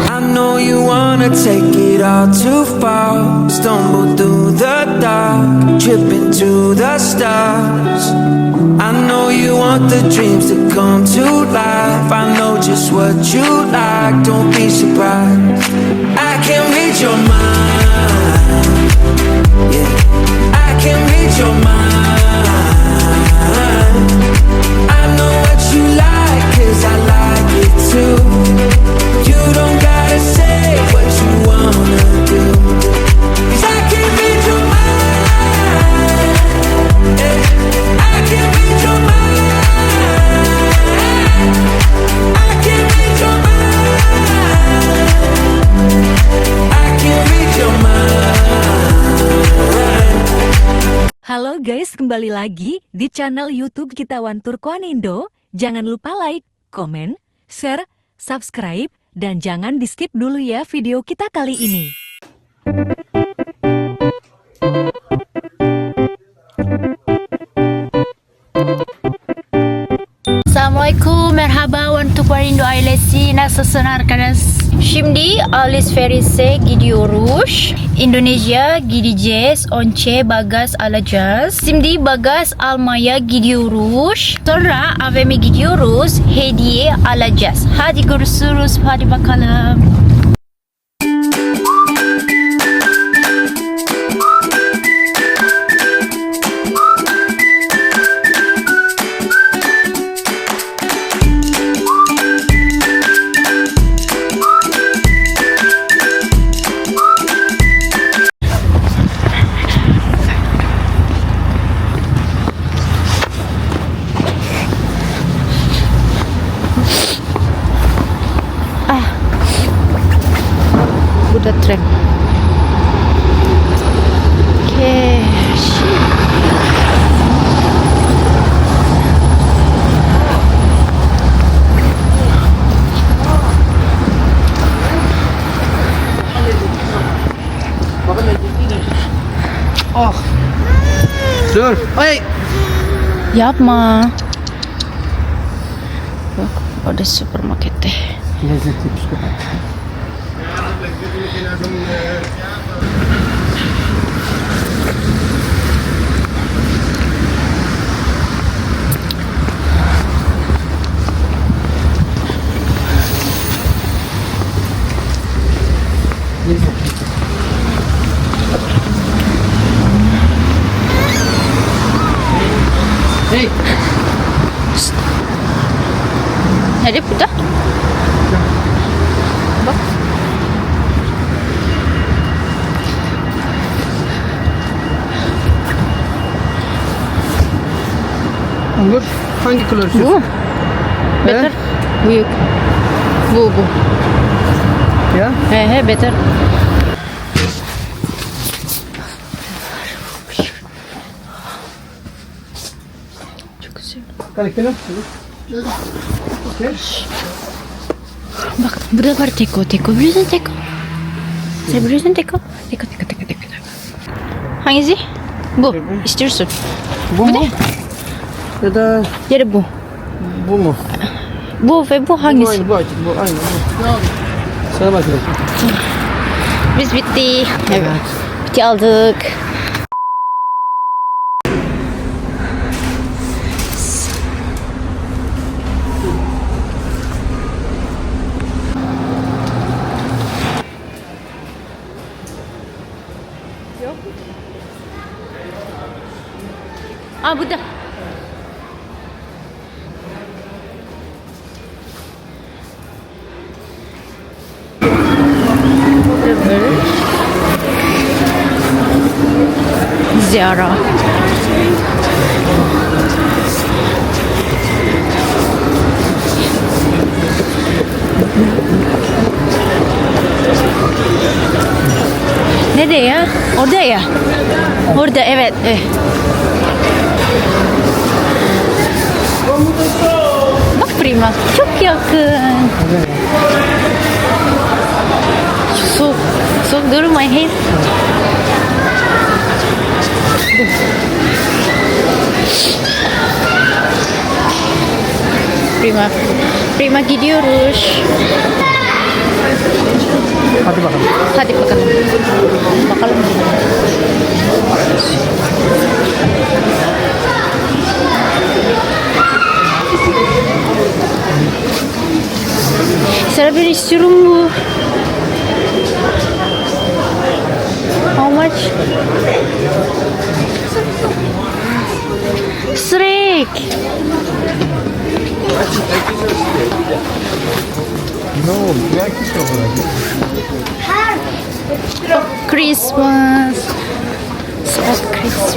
I know you wanna take it all too far. Stumble through the dark, trip into the stars. I know you want the dreams to come to life. I know just what you like, don't be surprised. I can read your mind, yeah. I can read your mind. I know what you like, 'cause I like it too. You don't gotta say what you wanna do, 'cause I can read your mind, yeah. I can read your mind. I can read your mind. I can read your mind. Halo guys, kembali lagi di channel YouTube kita ONETURKONEINDO. Jangan lupa like, komen, share, subscribe, dan jangan di skip dulu ya video kita kali ini. Assalamualaikum, merhaba ONETURKONEINDO ailesi, nasılsın arkadaş? Şimdi alışverişe gidiyoruz. Endonezya gideceğiz. Once bagaj alacağız. Şimdi bagaj almaya gidiyoruz. Sonra AVM'e gidiyoruz. Hediye alacağız. Hadi görüşürüz. Hadi bakalım. Burada tren. Oh. Dur. Ay. Yapma. Bak, ada supermarkette. Lezzetli pişirmeyi. Hey. Nerede burada? Bak. Anggur hangi kilo istiyorsun? Bu. Better. Büyük. Bu. Ya? He better. Çok güzel. Karakterim. Bak burada var teko. Biliyorsun teko. Sen biliyorsun teko. Teko. Hangisi? Bu. İstiyorsun. Bu mu? ne? Ya da Yeri bu. bu mu? Bu ve bu hangisi? Bu aynı. Sana bakıyorum. Biz bitti. Evet. Bitti aldık. Aa burada. Ziyaret. Nerede ya? Orada ya. Orada evet. Bak Prima. Çok yakın. Soğuk durmayın. Prima gidiyoruz. Hadi bakalım. Hadi bakalım. Bakalım. Saya beli istiyorum bu. How much? Srek. No, ya kişi olarak. Christmas. Spot Christmas.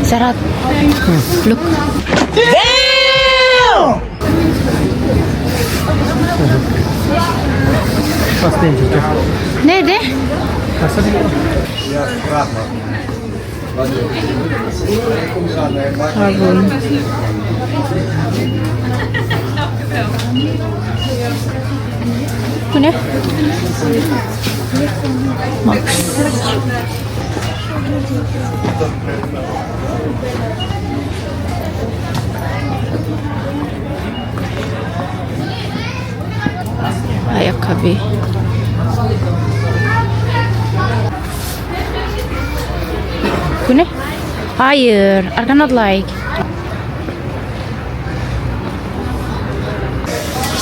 Serhat. Look. Pasta yiyecek. Nerede? Pasta değil. Pardon. Bu ne? Max. Ayakkabı. Bu ne? Hayır, I cannot like.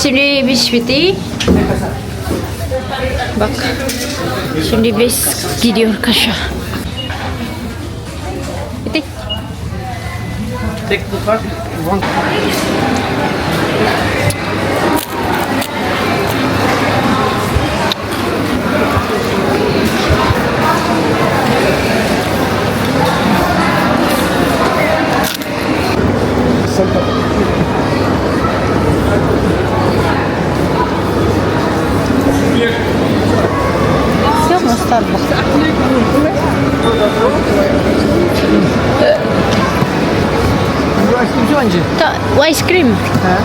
Şimdi biz bitti. Bak. Şimdi biz gidiyor Kaş'a. Bitti. Take the card. One. Yok mu Starbucks? Bu ice cream önce. Ice cream. Ha?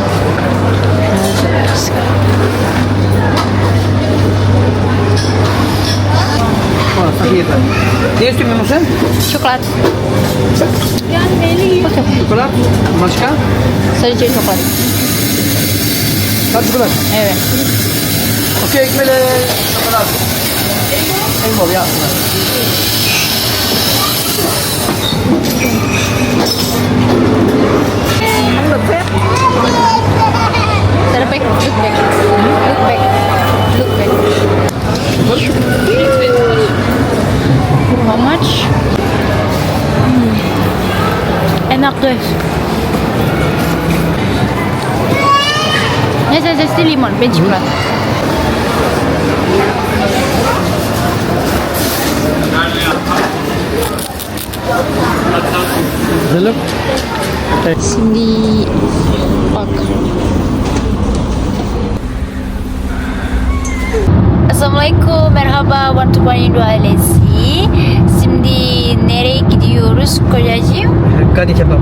Oh, kegiatan. Dia cuma memesan Coklat. coklat, makan, Sadece coklat. satu coklat. Evet. Okey, ekmeğle coklat. Eyvallah ya. Sarap back. Look back. Look back. Look back. How much? Enak guys. Ini saya zesti limon, ben coklat. Belum. Şimdi bak. Assalamualaikum, merhaba Wantukoneindo ailesi. Şimdi nereye gidiyoruz kocacığım? Gani kebap.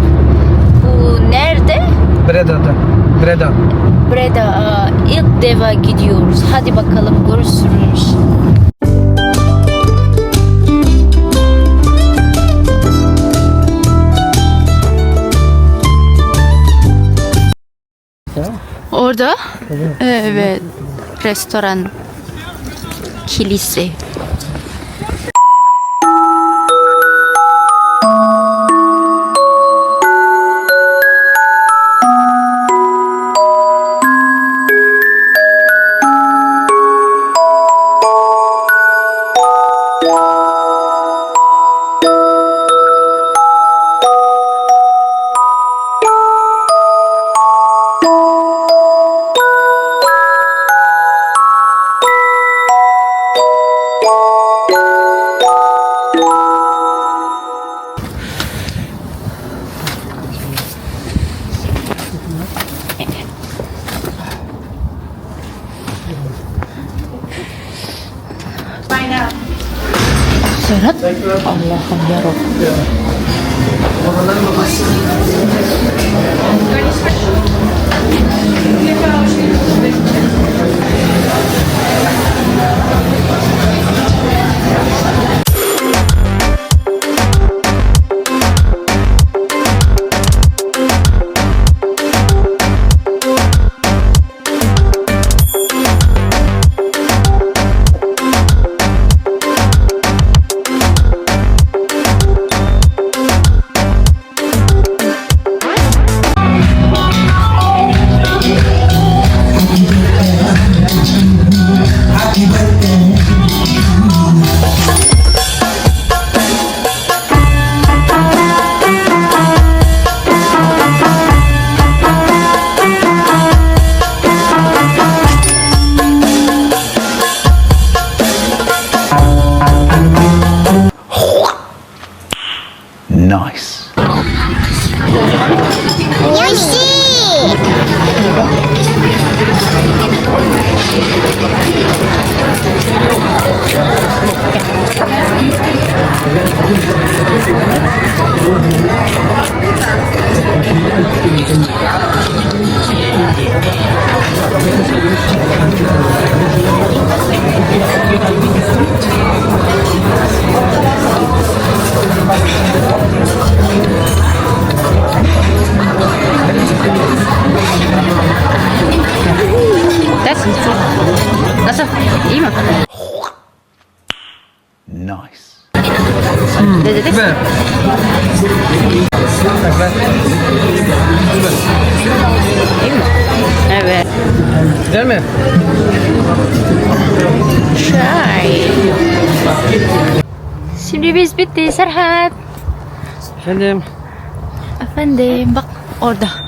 Bu nerede? Breda'da. Breda. Breda. İlk defa gidiyoruz. Hadi bakalım, görüşürüz. Orada? Evet. Restoran. Kilise. Serhat. Allah'ım yarabbim. Tes. Nasıl? İyi mi? Nice. Lezzetli. Güzel. İyi mi? Evet. Güzel mi? Çay. Şimdi biz bitti Serhat. Efendim. Efendim bak orada.